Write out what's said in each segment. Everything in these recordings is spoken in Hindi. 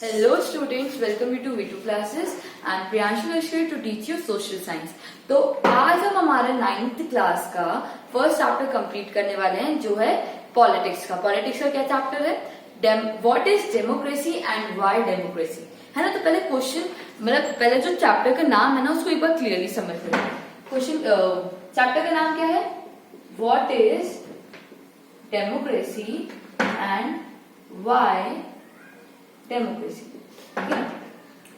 Hello students, welcome you to V2 classes. I am Priyanshu Lashkar to teach you social science. तो आज हम हमारा 9th क्लास का फर्स्ट चैप्टर कंप्लीट करने वाले हैं जो है पॉलिटिक्स का। पॉलिटिक्स का क्या चैप्टर है? What is democracy and why democracy, है ना। तो पहले क्वेश्चन मतलब पहले जो चैप्टर का नाम है ना उसको एक बार क्लियरली समझ लो। क्वेश्चन चैप्टर का नाम क्या है? What is democracy and why democracy.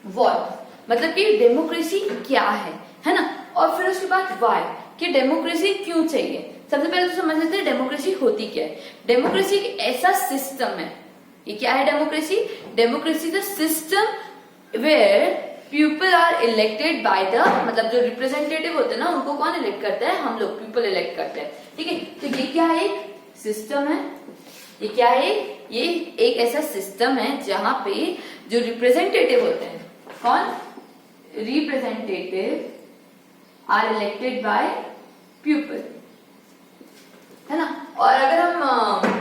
What मतलब कि डेमोक्रेसी क्या है ना, और फिर उसके बाद व्हाई कि डेमोक्रेसी क्यों चाहिए। सबसे पहले तो समझ लेते हैं डेमोक्रेसी होती क्या है। डेमोक्रेसी एक ऐसा सिस्टम है। ये क्या है democracy? Democracy the system where people are elected by the, मतलब जो रिप्रेजेंटेटिव होते हैं ना उनको कौन इलेक्ट करता है? हम लोग पीपल इलेक्ट करते हैं। ठीक है, तो ये क्या है? एक सिस्टम है। ये क्या है? ये एक ऐसा सिस्टम है जहां पे जो रिप्रेजेंटेटिव होते हैं, कौन? Representative are elected by people, है ना। और अगर हम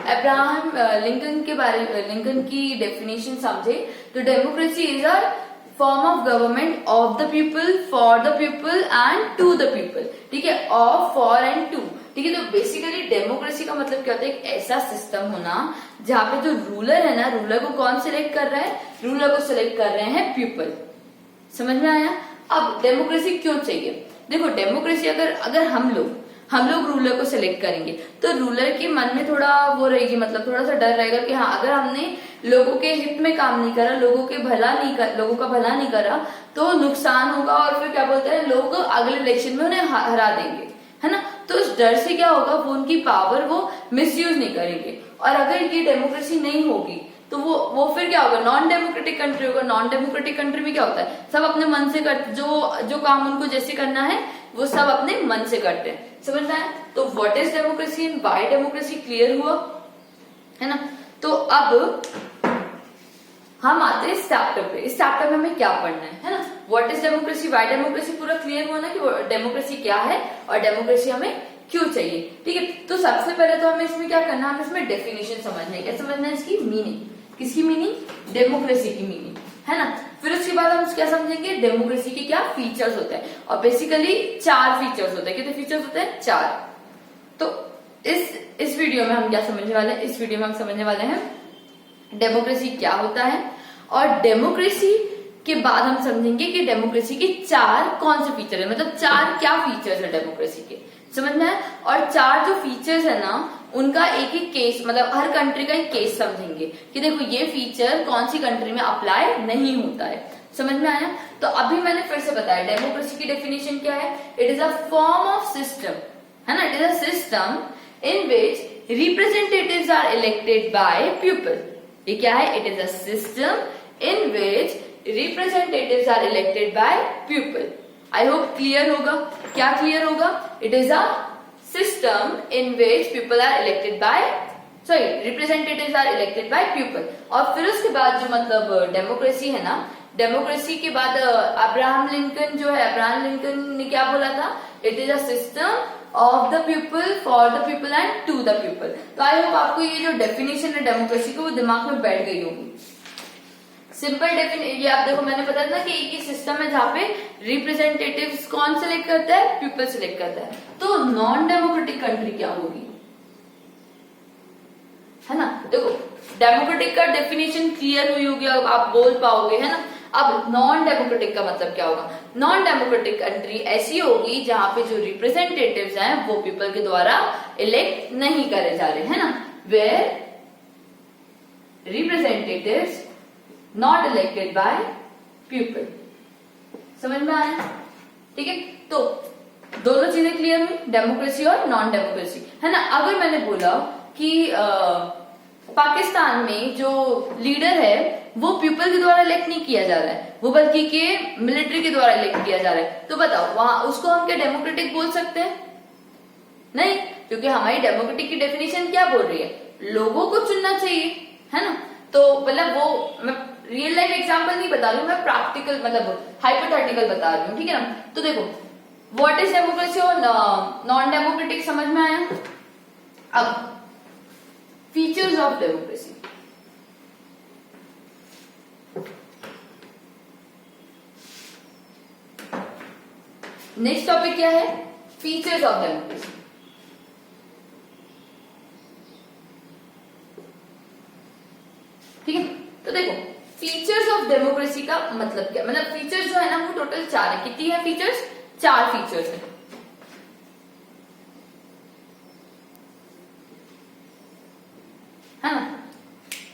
अब्राहम लिंकन के बारे में, लिंकन की डेफिनेशन समझे तो democracy is a form of government of the people, for the people and to the people. ठीक है, ऑफ, फॉर एंड टू। ठीक है, तो बेसिकली डेमोक्रेसी का मतलब क्या होता है? एक ऐसा सिस्टम होना जहां पे जो रूलर है ना, रूलर को कौन सिलेक्ट कर रहा है? रूलर को सिलेक्ट कर रहे हैं पीपल। समझ में आया? अब डेमोक्रेसी क्यों चाहिए? देखो डेमोक्रेसी अगर हम लोग रूलर को सिलेक्ट करेंगे तो रूलर के मन में थोड़ा वो रहेगी, मतलब थोड़ा सा डर रहेगा कि हाँ अगर हमने लोगों के हित में काम नहीं करा, लोगों का भला नहीं करा तो नुकसान होगा, और फिर क्या बोलते हैं लोग अगले इलेक्शन में उन्हें हरा देंगे, है ना। तो उस डर से क्या होगा, वो उनकी पावर वो मिसयूज नहीं करेंगे। और अगर ये डेमोक्रेसी नहीं होगी तो वो फिर क्या होगा? नॉन डेमोक्रेटिक कंट्री होगा। नॉन डेमोक्रेटिक कंट्री में क्या होता है? सब अपने मन से करते, जो काम उनको जैसे करना है वो सब अपने मन से करते हैं। समझना है? तो what is democracy and why democracy clear हुआ, है ना। तो अब हम आते हैं इस चैप्टर पे। इस चैप्टर में हमें क्या पढ़ना है ना। What is democracy, why democracy पूरा क्लियर हुआ ना कि डेमोक्रेसी क्या है और डेमोक्रेसी हमें क्यों चाहिए। ठीक है, तो सबसे पहले तो हमें इसमें क्या करना है? हमें इसमें डेफिनेशन समझना है। क्या समझना है? इसकी मीनिंग। किसकी मीनिंग? डेमोक्रेसी की मीनिंग, है ना। फिर उसके बाद हम क्या समझेंगे? डेमोक्रेसी के क्या फीचर्स होते हैं, और बेसिकली 4 फीचर्स होते हैं। कितने फीचर्स होते हैं? 4। तो इस वीडियो में हम क्या समझने वाले हैं? इस वीडियो में हम समझने वाले हैं डेमोक्रेसी क्या होता है, और डेमोक्रेसी के बाद हम समझेंगे कि डेमोक्रेसी के 4 कौन से फीचर है, मतलब 4 क्या फीचर्स है डेमोक्रेसी के। समझना है? और 4 जो फीचर्स है ना उनका एक एक केस, मतलब हर कंट्री का एक केस समझेंगे कि देखो ये फीचर कौन सी कंट्री में अप्लाई नहीं होता है। समझ में आया? तो अभी मैंने फिर से बताया डेमोक्रेसी की डेफिनेशन क्या है। It is a form of system, है ना। It is a system in which representatives are elected by people. ये क्या है? It is a system in which representatives are elected by people. I hope clear होगा। क्या क्लियर होगा? It is a system in which people are elected by, sorry, representatives are elected by people। और फिर उसके बाद जो मतलब डेमोक्रेसी है ना, डेमोक्रेसी के बाद अब्राहम लिंकन जो है, अब्राहम लिंकन ने क्या बोला था? It is a system of the people, for the people and to the people. तो आई होप आपको ये जो डेफिनेशन है डेमोक्रेसी की वो दिमाग में बैठ गई होगी। सिंपल डेफिनेशन ये आप देखो, मैंने बताया था कि एक ही सिस्टम है जहां पे रिप्रेजेंटेटिव्स कौन सिलेक्ट करता है? पीपल सिलेक्ट करता है। तो नॉन डेमोक्रेटिक कंट्री क्या होगी, है ना। देखो डेमोक्रेटिक का डेफिनेशन क्लियर हुई होगी, अब आप बोल पाओगे, है ना। अब नॉन डेमोक्रेटिक का मतलब क्या होगा? नॉन डेमोक्रेटिक कंट्री ऐसी होगी जहां पे जो रिप्रेजेंटेटिव्स हैं वो पीपल के द्वारा इलेक्ट नहीं करे जा रहे, है ना। Where representatives not elected by people. समझ में आया? ठीक है, तो दोनों चीजें क्लियर हुई, डेमोक्रेसी और नॉन डेमोक्रेसी, है ना। अगर मैंने बोला कि पाकिस्तान में जो लीडर है वो पीपल के द्वारा इलेक्ट नहीं किया जा रहा है, वो बल्कि के मिलिट्री के द्वारा इलेक्ट किया जा रहा है, तो बताओ वहां उसको हम क्या डेमोक्रेटिक बोल सकते हैं? नहीं, क्योंकि हमारी डेमोक्रेटिक की डेफिनेशन क्या बोल रही है? लोगों को चुनना चाहिए, है ना। तो मतलब वो मैं रियल लाइफ एग्जांपल नहीं बता रही हूँ, मैं प्रैक्टिकल मतलब हाइपोथेटिकल बता रही हूँ। ठीक है ना। तो देखो व्हाट इज डेमोक्रेसी और नॉन डेमोक्रेटिक समझ में आया। अब features of democracy. Next topic क्या है? Features of democracy. ठीक है, तो देखो फीचर्स ऑफ डेमोक्रेसी का मतलब क्या, मतलब फीचर्स जो है ना वो टोटल 4 है। कितनी है फीचर्स? 4 फीचर्स है, है ना?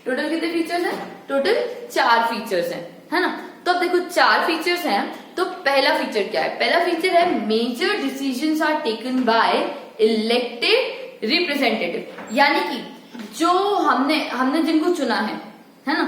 टोटल कितने फीचर्स हैं? टोटल 4 फीचर्स हैं, है ना? तो अब देखो 4 फीचर्स हैं, तो पहला फीचर क्या है? पहला फीचर है major decisions are taken by elected representative, यानी कि जो हमने जिनको चुना है ना,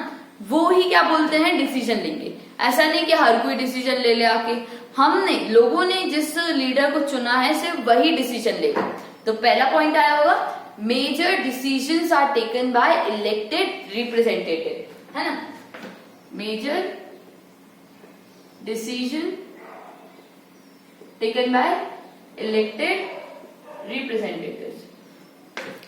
वो ही क्या बोलते हैं? डिसीजन लेंगे। ऐसा नहीं कि हर कोई डिसीजन ले ले आके, हमने लोगों ने जिस लीडर को चुना है सिर्फ वही डिसीजन लेगा। तो पहला पॉइंट आया होगा major decisions are taken by elected representative, है ना? Major decision taken by elected representatives,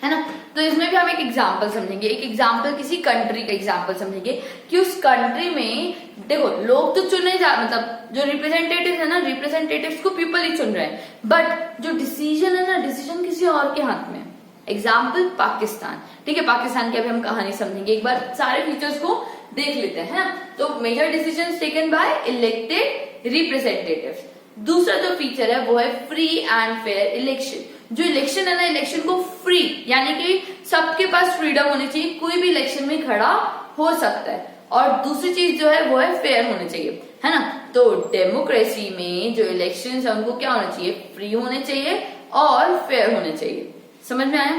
है ना? तो इसमें भी हम एक एग्जांपल समझेंगे, एक एग्जांपल किसी कंट्री का एग्जांपल समझेंगे कि उस कंट्री में देखो लोग तो चुने जा, मतलब जो रिप्रेजेंटेटिव है ना, रिप्रेजेंटेटिव्स को पीपल ही चुन रहे हैं, बट जो डिसीजन है ना, डिसीजन किसी और के हाथ में है। एग्जाम्पल पाकिस्तान। ठीक है, पाकिस्तान की अभी हम कहानी समझेंगे, एक बार सारे फीचर्स को देख लेते हैं, है ना? तो major decision taken by elected representatives. दूसरा जो फीचर है वो है फ्री एंड फेयर इलेक्शन। जो इलेक्शन है ना, इलेक्शन को फ्री, यानी कि सबके पास फ्रीडम होनी चाहिए, कोई भी इलेक्शन में खड़ा हो सकता है। और दूसरी चीज जो है वो है फेयर होने चाहिए, है ना? तो डेमोक्रेसी में जो इलेक्शन है उनको क्या होना चाहिए? फ्री होने चाहिए और फेयर होने चाहिए। समझ में आया?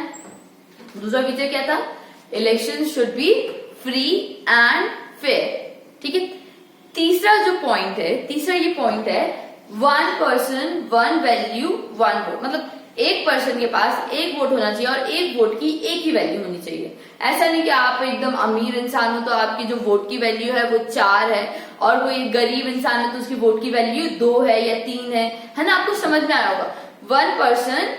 दूसरा फीचर क्या था? Election should be free and fair. ठीक है, तीसरा जो पॉइंट है, तीसरा ये पॉइंट है 1 पर्सन 1 वैल्यू 1 वोट, मतलब एक पर्सन के पास एक वोट होना चाहिए और एक वोट की एक ही वैल्यू होनी चाहिए। ऐसा नहीं कि आप एकदम अमीर इंसान हो तो आपकी जो वोट की वैल्यू है वो 4 है, और कोई गरीब इंसान है तो उसकी वोट की वैल्यू 2 है या 3 है ना? आपको समझ में आया होगा। 1 पर्सन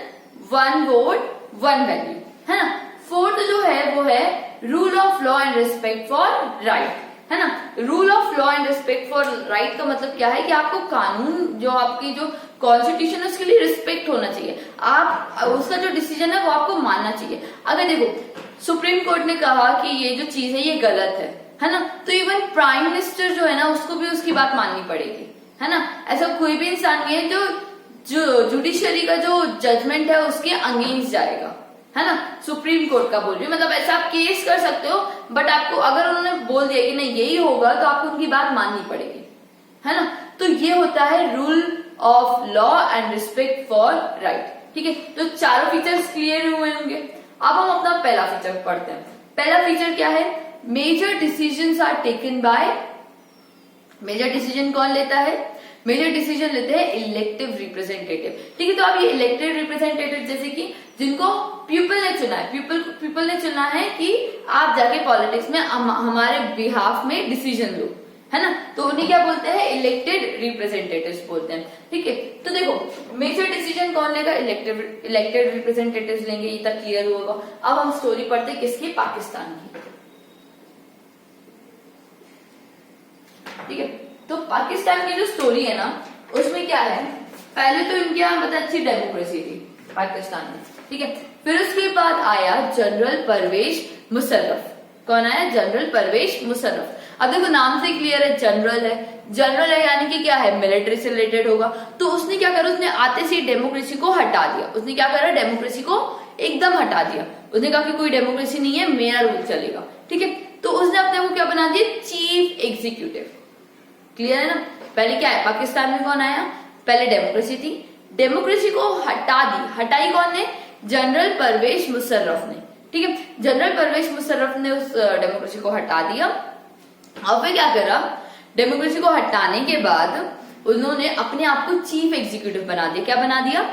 1 वोट 1 वैल्यू, है ना? फोर्थ जो है वो है rule of law and respect for right, है ना? Rule of law and respect for right का मतलब क्या है कि आपको कानून, जो आपकी जो कॉन्स्टिट्यूशन है उसके लिए रिस्पेक्ट होना चाहिए। आप उसका जो डिसीजन है वो आपको मानना चाहिए। अगर देखो सुप्रीम कोर्ट ने कहा कि ये जो चीज है ये गलत है ना? तो इवन प्राइम मिनिस्टर जो है ना उसको भी उसकी बात माननी पड़ेगी, है ना? ऐसा कोई भी इंसान नहीं है जो जुडिशियरी का जो जजमेंट है उसके अगेंस्ट जाएगा, है ना? सुप्रीम कोर्ट का बोल रही हूँ, मतलब ऐसा आप केस कर सकते हो, बट आपको अगर उन्होंने बोल दिया कि नहीं यही होगा तो आपको उनकी बात माननी पड़ेगी, है ना? तो ये होता है rule of law and respect for right. ठीक है, तो चारों फीचर्स क्लियर हुए होंगे। अब हम अपना पहला फीचर पढ़ते हैं। पहला फीचर क्या है? Major decisions are taken by, major decision कौन लेता है? मेजर डिसीजन लेते हैं इलेक्टिव रिप्रेजेंटेटिव। ठीक है, तो अब ये इलेक्टेड रिप्रेजेंटेटिव जैसे कि जिनको पीपल ने चुना है, पीपल ने चुना है कि आप जाके पॉलिटिक्स में हमारे बिहाफ में डिसीजन लो, है ना? तो उन्हें क्या बोलते हैं? इलेक्टेड रिप्रेजेंटेटिव्स बोलते हैं। ठीक है, तो देखो मेजर डिसीजन कौन लेगा? इलेक्टेड रिप्रेजेंटेटिव्स लेंगे, ये तक क्लियर होगा। अब हम स्टोरी पढ़ते हैं किसकी? पाकिस्तान की। ठीक है, तो पाकिस्तान की जो स्टोरी है ना उसमें क्या है? पहले तो इनके यहाँ मतलब अच्छी डेमोक्रेसी थी पाकिस्तान में, ठीक है? फिर उसके बाद आया जनरल परवेज मुशर्रफ। कौन आया? जनरल परवेज मुशर्रफ। अब देखो नाम से क्लियर है, जनरल है यानी कि क्या है? मिलिट्री से रिलेटेड होगा। तो उसने क्या करा? उसने आते से डेमोक्रेसी को हटा दिया। उसने क्या करा? डेमोक्रेसी को एकदम हटा दिया। उसने कहा कि कोई डेमोक्रेसी नहीं है, मेरा रूल चलेगा। ठीक है, तो उसने अपने को क्या बना दिया? Chief executive. क्लियर है ना? पहले क्या है? पाकिस्तान में कौन आया? पहले डेमोक्रेसी थी, डेमोक्रेसी को हटा दी। हटाई कौन ने? जनरल परवेज मुशर्रफ ने। ठीक है, जनरल परवेज मुशर्रफ ने उस डेमोक्रेसी को हटा दिया। अब वे क्या करा? डेमोक्रेसी को हटाने के बाद उन्होंने अपने आप को चीफ एग्जीक्यूटिव बना दिया। क्या बना दिया?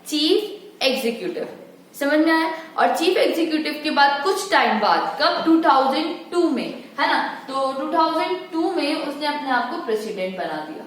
Chief executive. समझ में आया? और चीफ एग्जीक्यूटिव के बाद कुछ टाइम बाद, कब? 2002 में, है ना? तो 2002 में उसने अपने आप को प्रेसिडेंट बना दिया,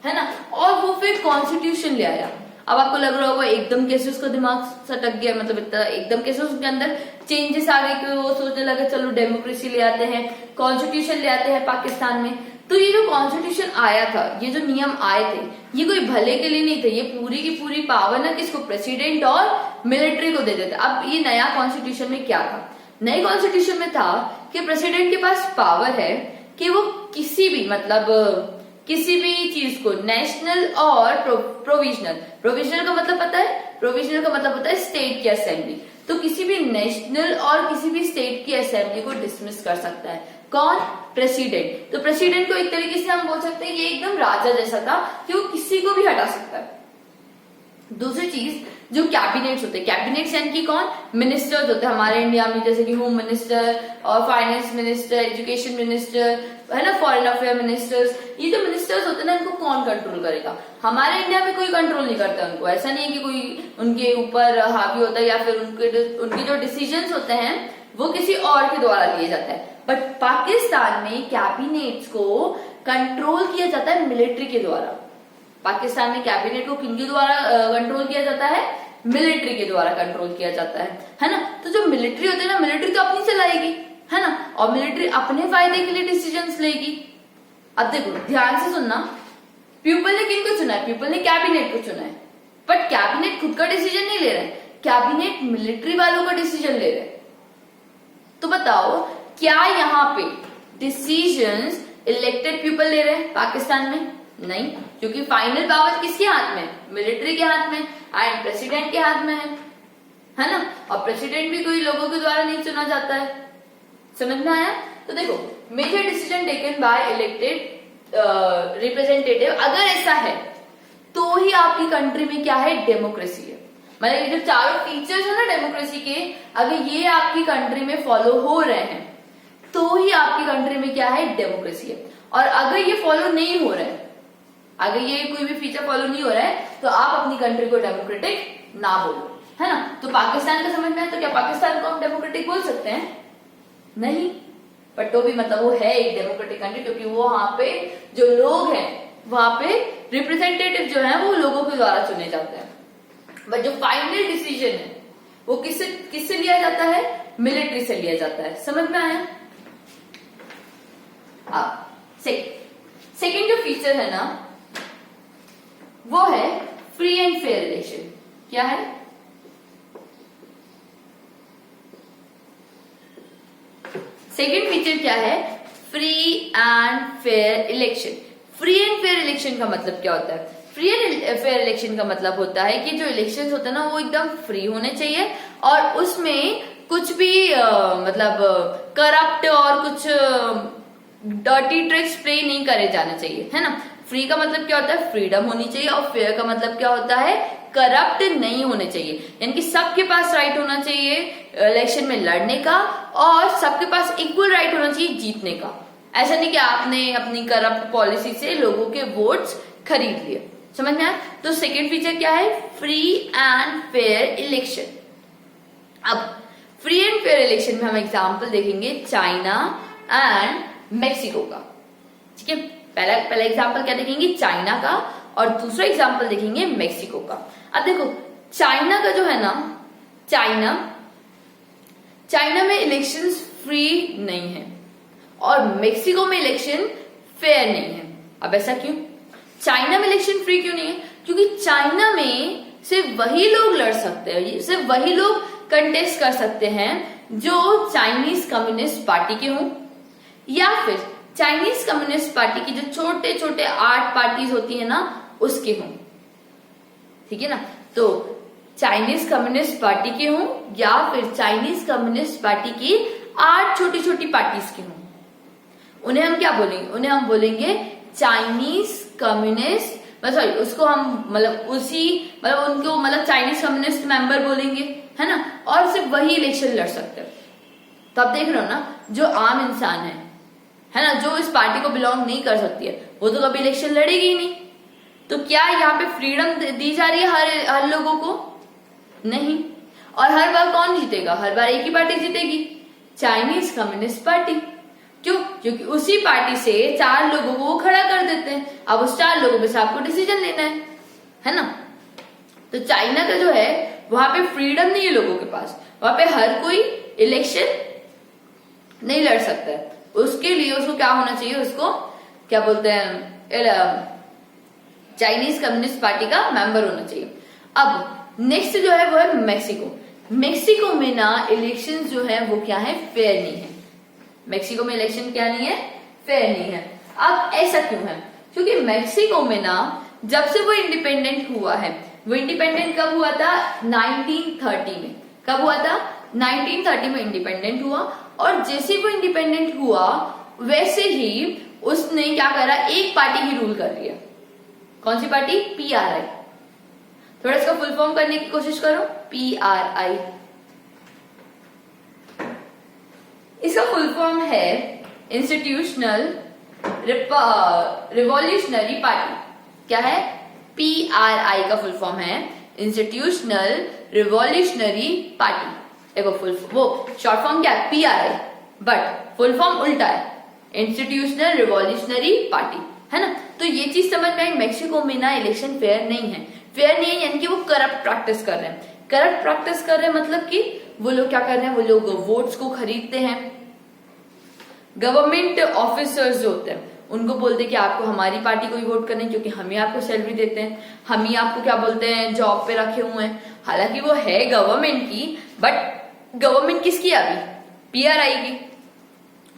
है ना? और वो फिर कॉन्स्टिट्यूशन ले आया। अब आपको लग रहा होगा एकदम कैसे उसका दिमाग सटक गया, मतलब इतना एकदम कैसे उसके अंदर चेंजेस आ गए कि वो सोचने लगे चलो डेमोक्रेसी ले आते हैं, कॉन्स्टिट्यूशन ले आते हैं पाकिस्तान में। तो ये जो कॉन्स्टिट्यूशन आया था, ये जो नियम आए थे, ये कोई भले के लिए नहीं थे, ये पूरी की पूरी पावर ना किसको, प्रेसिडेंट और मिलिट्री को दे देते। अब ये नया कॉन्स्टिट्यूशन में क्या था, नए कॉन्स्टिट्यूशन में था कि प्रेसिडेंट के पास पावर है कि वो किसी भी मतलब किसी भी चीज को नेशनल और प्रोविजनल, प्रोविजनल का मतलब पता है, प्रोविजनल का मतलब होता है स्टेट की असेंबली, तो किसी भी नेशनल और किसी भी स्टेट की असेंबली को डिसमिस कर सकता है कौन, प्रेसिडेंट। तो प्रेसिडेंट को एक तरीके से हम बोल सकते हैं ये एकदम राजा जैसा था कि वो किसी को भी हटा सकता है। दूसरी चीज जो कैबिनेट्स होते हैं, कैबिनेट्स यानी कि कौन, मिनिस्टर्स होते हैं हमारे इंडिया में, जैसे कि होम मिनिस्टर और फाइनेंस मिनिस्टर, एजुकेशन मिनिस्टर, है ना, फॉरेन अफेयर मिनिस्टर्स। ये जो मिनिस्टर्स होते हैं ना, इनको कौन कंट्रोल करेगा, हमारे इंडिया में कोई कंट्रोल नहीं करता उनको। ऐसा नहीं है कि कोई उनके ऊपर हावी होता है या फिर उनके जो डिसीजंस होते हैं वो किसी और के द्वारा लिए जाते हैं। बट पाकिस्तान में कैबिनेट्स को कंट्रोल किया जाता है मिलिट्री के द्वारा। पाकिस्तान में कैबिनेट को किनके द्वारा कंट्रोल किया जाता है, मिलिट्री के द्वारा कंट्रोल किया जाता है ना। तो जो मिलिट्री होती है ना, मिलिट्री तो अपनी चलाएगी, है ना, और मिलिट्री अपने फायदे के लिए डिसीजंस लेगी। अब देखो ध्यान से सुनना, पीपल ने किनको चुना है, पीपल ने कैबिनेट को चुना है, बट कैबिनेट खुद का डिसीजन नहीं ले रहे, कैबिनेट मिलिट्री वालों का डिसीजन ले रहे। तो बताओ क्या यहाँ पे डिसीजंस इलेक्टेड पीपल ले रहे हैं पाकिस्तान में? नहीं, क्योंकि फाइनल पावर किसके हाथ में, मिलिट्री के हाथ में, एंड प्रेसिडेंट के हाथ में है ना। और प्रेसिडेंट भी कोई लोगों के द्वारा नहीं चुना जाता है, समझ में आया। तो देखो major decision taken by elected representative, अगर ऐसा है तो ही आपकी कंट्री में क्या है, डेमोक्रेसी है। मतलब ये जो चारों फीचर्स है ना डेमोक्रेसी के, अगर ये आपकी कंट्री में फॉलो हो रहे हैं तो ही आपकी कंट्री में क्या है, डेमोक्रेसी है। और अगर ये फॉलो नहीं हो रहा है, अगर ये कोई भी फीचर फॉलो नहीं हो रहा है, तो आप अपनी कंट्री को डेमोक्रेटिक ना बोलो, है ना। तो पाकिस्तान का समझ में है, तो क्या पाकिस्तान को हम डेमोक्रेटिक बोल सकते हैं? नहीं, बट तो भी मतलब वो है एक डेमोक्रेटिक कंट्री, क्योंकि वो वहां पे जो लोग हैं, वहां पे रिप्रेजेंटेटिव जो है वो लोगों के द्वारा चुने जाते हैं। बट जो फाइनल डिसीजन है वो किससे लिया जाता है, मिलिट्री से लिया जाता है। समझ में आया। अब सेकेंड जो फीचर है ना, वो है फ्री एंड फेयर इलेक्शन। क्या है? सेकेंड फीचर क्या है, free and fair election. Free and fair election का मतलब क्या होता है? फ्री एंड फेयर इलेक्शन का मतलब होता है कि जो इलेक्शंस होते हैं ना, वो एकदम फ्री होने चाहिए और उसमें कुछ भी मतलब करप्ट और कुछ डर्टी ट्रिक्स प्ले नहीं करे जाने चाहिए, है ना। फ्री का मतलब क्या होता है, फ्रीडम होनी चाहिए, और फेयर का मतलब क्या होता है, करप्ट नहीं होने चाहिए। यानी कि सबके पास राइट होना चाहिए इलेक्शन में लड़ने का, और सबके पास इक्वल राइट होना चाहिए जीतने का। ऐसा नहीं कि आपने अपनी करप्ट पॉलिसी से लोगों के वोट्स खरीद लिए। समझ में आया। तो सेकेंड फीचर क्या है, फ्री एंड फेयर इलेक्शन। अब फ्री एंड फेयर इलेक्शन में हम एग्जाम्पल देखेंगे चाइना एंड मेक्सिको का। ठीक है, पहला एग्जाम्पल क्या देखेंगे, चाइना का, और दूसरा एग्जाम्पल देखेंगे मेक्सिको का। अब देखो चाइना का जो है ना, चाइना में इलेक्शंस फ्री नहीं है और मेक्सिको में इलेक्शन फेयर नहीं है। अब ऐसा क्यों? चाइना में इलेक्शन फ्री क्यों नहीं है? क्योंकि चाइना में सिर्फ वही लोग लड़ सकते हैं, सिर्फ वही लोग कंटेस्ट कर सकते हैं जो चाइनीज कम्युनिस्ट पार्टी के हों, या फिर चाइनीज कम्युनिस्ट पार्टी की जो छोटे छोटे 8 पार्टीज होती है ना, उसके हों। ठीक है ना। तो चाइनीज कम्युनिस्ट पार्टी के हों या फिर चाइनीज कम्युनिस्ट पार्टी की 8 छोटी छोटी पार्टीज के हों, उन्हें हम क्या बोलेंगे, उन्हें हम बोलेंगे चाइनीज कम्युनिस्ट, सॉरी उसको हम मतलब उनको मतलब चाइनीज कम्युनिस्ट मेंबर बोलेंगे, है ना। और सिर्फ वही इलेक्शन लड़ सकते हैं। तो आप देख रहे हो ना, जो आम इंसान है ना, जो इस पार्टी को बिलोंग नहीं कर सकती है, वो तो कभी इलेक्शन लड़ेगी ही नहीं। तो क्या यहाँ पे फ्रीडम दी जा रही है हर लोगों को? नहीं। और हर बार कौन जीतेगा? हर बार एक ही पार्टी जीतेगी, चाइनीज कम्युनिस्ट पार्टी। क्यों? क्योंकि उसी पार्टी से 4 लोगों को वो खड़ा कर देते हैं। अब उस 4 लोगों में से आपको डिसीजन लेना है ना। तो चाइना का जो है वहां पे फ्रीडम नहीं है लोगों के पास, वहां पे हर कोई इलेक्शन नहीं लड़ सकता है। उसके लिए उसको क्या होना चाहिए, उसको क्या बोलते हैं, चाइनीज कम्युनिस्ट पार्टी का मेंबर होना चाहिए। अब नेक्स्ट जो है वो है मेक्सिको। मेक्सिको में ना इलेक्शन जो है वो क्या है, फेयर नहीं है। मेक्सिको में इलेक्शन क्या नहीं है, फेयर नहीं है। अब ऐसा क्यों है, क्योंकि मेक्सिको में ना जब से वो इंडिपेंडेंट हुआ है, वो इंडिपेंडेंट कब हुआ था, 1930 में। कब हुआ था, 1930 में इंडिपेंडेंट हुआ। और जैसे वो इंडिपेंडेंट हुआ वैसे ही उसने क्या करा, एक पार्टी ही रूल कर रही है। कौन सी पार्टी, PRI। थोड़ा इसका फुल फॉर्म करने की कोशिश करो, PRI। इसका फुल फॉर्म है इंस्टीट्यूशनल रिवॉल्यूशनरी पार्टी। क्या है, PRI का फुल फॉर्म है इंस्टीट्यूशनल रिवॉल्यूशनरी पार्टी। देखो फुल वो शॉर्ट फॉर्म क्या है, PRI, बट फुल फॉर्म उल्टा है, इंस्टीट्यूशनल रिवॉल्यूशनरी पार्टी, है ना। तो ये चीज समझ में आई, मेक्सिको में ना इलेक्शन फेयर नहीं है। फेयर नहीं है यानी कि वो करप्ट प्रैक्टिस कर रहे हैं। करप्ट प्रैक्टिस कर रहे हैं मतलब कि वो लोग क्या कर रहे हैं, वो लोग वोट्स को खरीदते हैं। गवर्नमेंट ऑफिसर्स जो होते हैं उनको बोलते हैं कि आपको हमारी पार्टी को ही वोट करना है, क्योंकि हम ही आपको सैलरी देते हैं, हम ही आपको क्या बोलते हैं जॉब पे रखे हुए हैं। हालांकि वो है गवर्नमेंट की, बट गवर्नमेंट किसकी अभी, PRI की।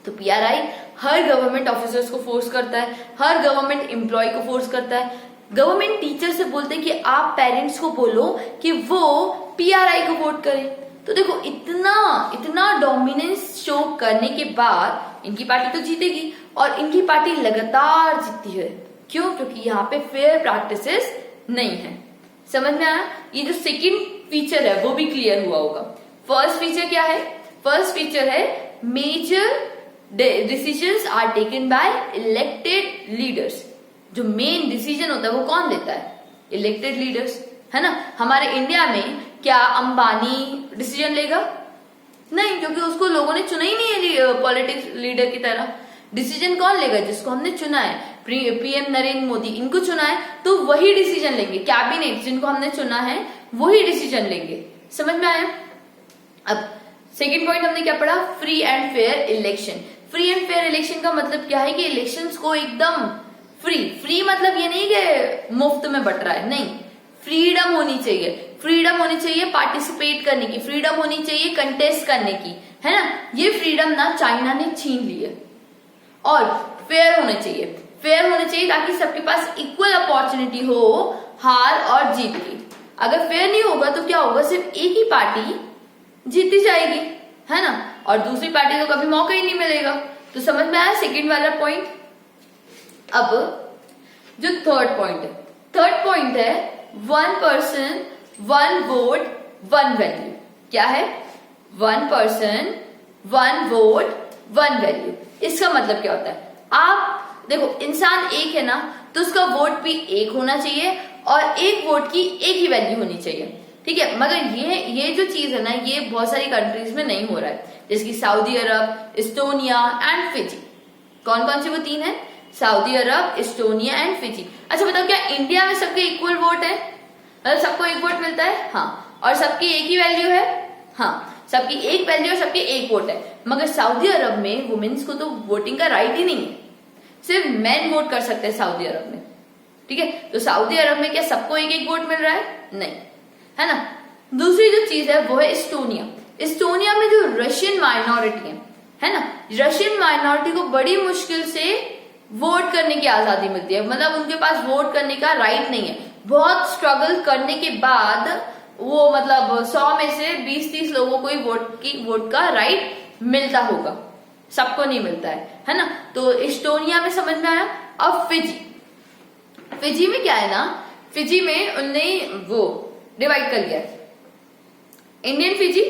तो PRI हर गवर्नमेंट ऑफिसर्स को फोर्स करता है, हर गवर्नमेंट एम्प्लॉय को फोर्स करता है। गवर्नमेंट टीचर से बोलते हैं कि आप पेरेंट्स को बोलो कि वो PRI को वोट करें। तो देखो इतना डोमिनेंस शो करने के बाद इनकी पार्टी तो जीतेगी, और इनकी पार्टी लगातार जीतती है। क्यों, क्योंकि यहाँ पे फेयर प्रैक्टिसेस नहीं है। समझ में आया, ये जो सेकंड फीचर है वो भी क्लियर हुआ होगा। फर्स्ट फीचर क्या है, फर्स्ट फीचर है major decisions are taken by elected leaders. जो मेन डिसीजन होता है वो कौन लेता है, इलेक्टेड लीडर्स, है ना। हमारे इंडिया में क्या अंबानी डिसीजन लेगा, नहीं, क्योंकि उसको लोगों ने चुना ही नहीं है पॉलिटिक्स लीडर की तरह। डिसीजन कौन लेगा, जिसको हमने चुना है, PM नरेंद्र मोदी, इनको चुना है तो वही डिसीजन लेंगे। कैबिनेट जिनको हमने चुना है वही डिसीजन लेंगे। समझ में आया। अब सेकेंड पॉइंट हमने क्या पढ़ा, free and fair election. Free and fair election का मतलब क्या है कि इलेक्शंस को एकदम फ्री मतलब ये नहीं कि मुफ्त में बट रहा है, नहीं, फ्रीडम होनी चाहिए। फ्रीडम होनी चाहिए पार्टिसिपेट करने की, फ्रीडम होनी चाहिए कंटेस्ट करने की, है ना। ये फ्रीडम ना चाइना ने छीन ली है। और फेयर होने चाहिए, फेयर होने चाहिए ताकि सबके पास इक्वल अपॉर्चुनिटी हो हार और जीत की। अगर फेयर नहीं होगा तो क्या होगा, सिर्फ एक ही पार्टी जीती जाएगी, है ना, और दूसरी पार्टी को कभी मौका ही नहीं मिलेगा। तो समझ में आया सेकंड वाला पॉइंट। अब जो थर्ड पॉइंट है 1 person 1 vote 1 value। क्या है, 1 person 1 vote 1 value। इसका मतलब क्या होता है, आप देखो इंसान एक है ना, तो उसका वोट भी एक होना चाहिए और एक वोट की एक ही वैल्यू होनी चाहिए, ठीक है। मगर ये जो चीज है ना, ये बहुत सारी कंट्रीज में नहीं हो रहा है, जैसे कि Saudi Arab, Estonia and Fiji. कौन कौन से वो तीन है, Saudi Arab, Estonia and Fiji. अच्छा बताओ, क्या इंडिया में सबके इक्वल वोट है, मतलब सबको एक वोट मिलता है, हाँ, और सबकी एक ही वैल्यू है, हाँ, सबकी एक वैल्यू और सबके एक वोट है। मगर सऊदी अरब में वुमेन्स को तो वोटिंग का राइट ही नहीं है, सिर्फ मेन वोट कर सकते हैं सऊदी अरब में, ठीक है। तो सऊदी अरब में क्या सबको एक एक वोट मिल रहा है, नहीं, है ना। दूसरी जो चीज है वो है इस्टोनिया। इस्टोनिया में जो रशियन माइनॉरिटी है ना, रशियन माइनॉरिटी को बड़ी मुश्किल से वोट करने की आजादी मिलती है, मतलब उनके पास वोट करने का राइट नहीं है। बहुत स्ट्रगल करने के बाद वो मतलब 100 में से 20-30 लोगों को ही वोट का राइट मिलता होगा, सबको नहीं मिलता है ना। तो इस्टोनिया में समझ में आया। अब फिजी में क्या है ना, फिजी में उनने वो डिवाइड कर दिया, इंडियन फिजी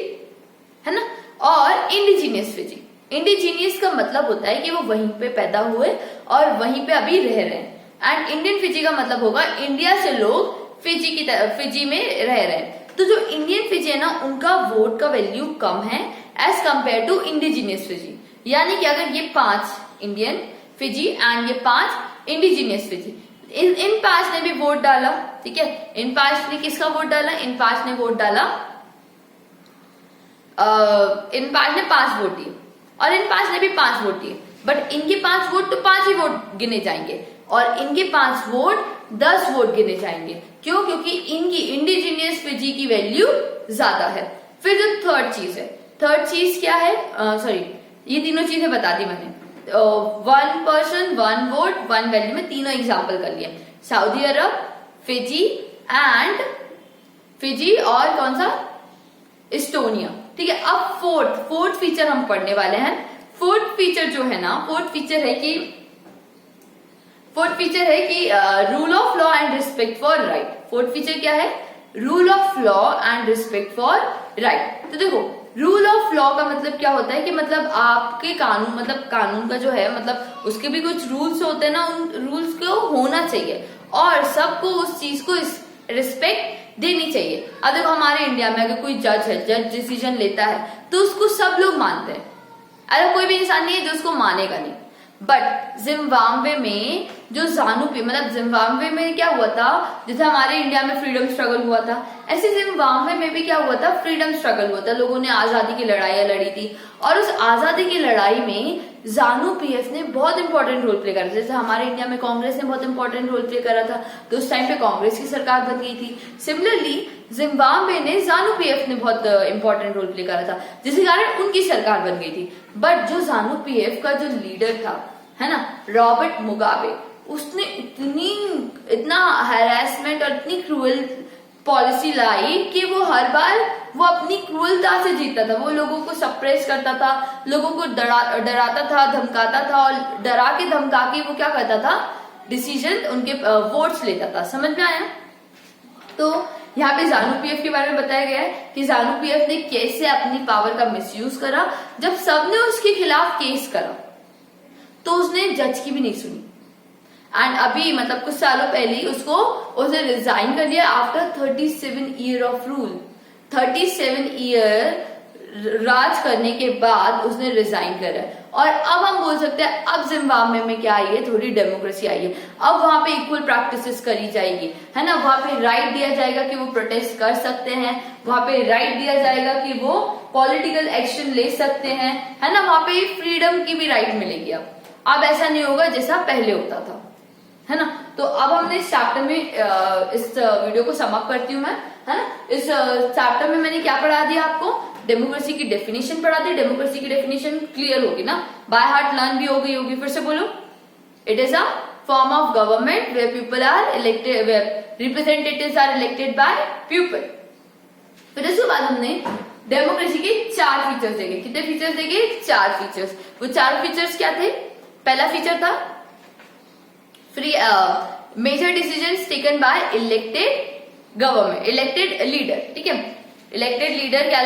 है ना और इंडिजीनियस फिजी। इंडिजीनियस का मतलब होता है कि वो वहीं पे पैदा हुए और वहीं पे अभी रह रहे हैं, एंड इंडियन फिजी का मतलब होगा इंडिया से लोग फिजी में रह रहे हैं। तो जो इंडियन फिजी है ना, उनका वोट का वैल्यू कम है as compared to indigenous Fiji. यानी कि अगर ये 5 इंडियन फिजी एंड ये 5 इंडिजीनियस फिजी, इन 5 ने भी वोट डाला, ठीक है, इन 5 ने किसका वोट डाला, इन 5 ने वोट डाला, इन 5 ने 5 वोट दिए और इन 5 ने भी 5 वोट दिए, बट इनके 5 वोट तो 5 ही वोट गिने जाएंगे और इनके 5 वोट 10 वोट गिने जाएंगे। क्यों? क्योंकि इनकी इंडिजीनियस फिजी की वैल्यू ज्यादा है। फिर जो थर्ड चीज है, थर्ड चीज क्या है, सॉरी ये तीनों चीजें बता दी मैंने, 1 पर्सन 1 वोट 1 वैल्यू में तीनों एग्जाम्पल कर लिए, सऊदी अरब, फिजी और कौन सा, इस्टोनिया, ठीक है। अब फोर्थ फीचर हम पढ़ने वाले हैं। फोर्थ फीचर जो है ना, फोर्थ फीचर है कि rule of law and respect for right. Fourth feature क्या है, rule of law and respect for right. तो देखो रूल ऑफ लॉ का मतलब क्या होता है कि मतलब आपके कानून, मतलब कानून का जो है मतलब उसके भी कुछ रूल्स होते हैं ना, उन रूल्स को होना चाहिए और सबको उस चीज को रिस्पेक्ट देनी चाहिए। अब देखो हमारे इंडिया में अगर कोई जज है, जज डिसीजन लेता है तो उसको सब लोग मानते हैं, अगर कोई भी इंसान नहीं है जो उसको मानेगा नहीं। बट जिम्बाब्वे में जो मतलब जिम्बाब्वे में क्या हुआ था, जैसे हमारे इंडिया में फ्रीडम स्ट्रगल हुआ था, ऐसे जिम्बाब्वे में भी क्या हुआ था, फ्रीडम स्ट्रगल हुआ था। लोगों ने आजादी की लड़ाइयां लड़ी थी और उस आजादी की लड़ाई में जानु पीएफ ने बहुत इंपॉर्टेंट रोल प्ले करा था। जैसे हमारे इंडिया में कांग्रेस ने बहुत इंपॉर्टेंट रोल प्ले करा था, तो उस टाइम पे कांग्रेस की सरकार बन गई थी। सिमिलरली जिम्बाब्वे ने जानु पीएफ ने बहुत इंपॉर्टेंट रोल प्ले करा था, जिसके कारण उनकी सरकार बन गई थी। बट जो जानु पीएफ का जो लीडर था, है ना, रॉबर्ट मुगाबे, उसने इतना हैरेसमेंट और इतनी क्रूअल पॉलिसी लाई कि वो हर बार वो अपनी क्रूरता से जीतता था। वो लोगों को सप्रेस करता था, लोगों को डराता था, धमकाता था और डरा के धमका के वो क्या करता था, डिसीजन उनके वोट्स लेता था। समझ में आया? तो यहाँ पे जानु पीएफ के बारे में बताया गया है कि जानु पीएफ ने कैसे अपनी पावर का मिसयूज करा। जब सबने उसके खिलाफ केस करा तो उसने जज की भी नहीं सुनी एंड अभी मतलब कुछ सालों पहले ही उसने रिजाइन कर लिया after 37 year of rule. 37 year राज करने के बाद उसने रिजाइन करा और अब हम बोल सकते हैं अब जिम्बाब्वे में क्या आई है, थोड़ी डेमोक्रेसी आई है। अब वहां पे इक्वल प्रैक्टिसेस करी जाएगी, है ना, वहां पे राइट दिया जाएगा कि वो प्रोटेस्ट कर सकते हैं, वहां पे राइट दिया जाएगा कि वो पॉलिटिकल एक्शन ले सकते हैं, है ना, वहां पे फ्रीडम की भी राइट मिलेगी। अब ऐसा नहीं होगा जैसा पहले होता था, है ना। तो अब हमने इस चैप्टर में इस वीडियो को समाप्त करती हूँ मैं, है ना। इस चैप्टर में मैंने क्या पढ़ा दिया आपको, डेमोक्रेसी की डेफिनेशन पढ़ा दी। डेमोक्रेसी की डेफिनेशन क्लियर होगी ना, बाय हार्ट लर्न भी हो गई होगी। फिर से बोलो, it is a form of government where people are elected, where representatives are elected by people. फिर इसके बाद हमने डेमोक्रेसी के 4 फीचर्स देखे। कितने फीचर्स देखे? 4 फीचर्स। वो 4 फीचर्स क्या थे? पहला फीचर था free major decisions taken by elected government, elected leader, ठीक है। इलेक्टेड लीडर क्या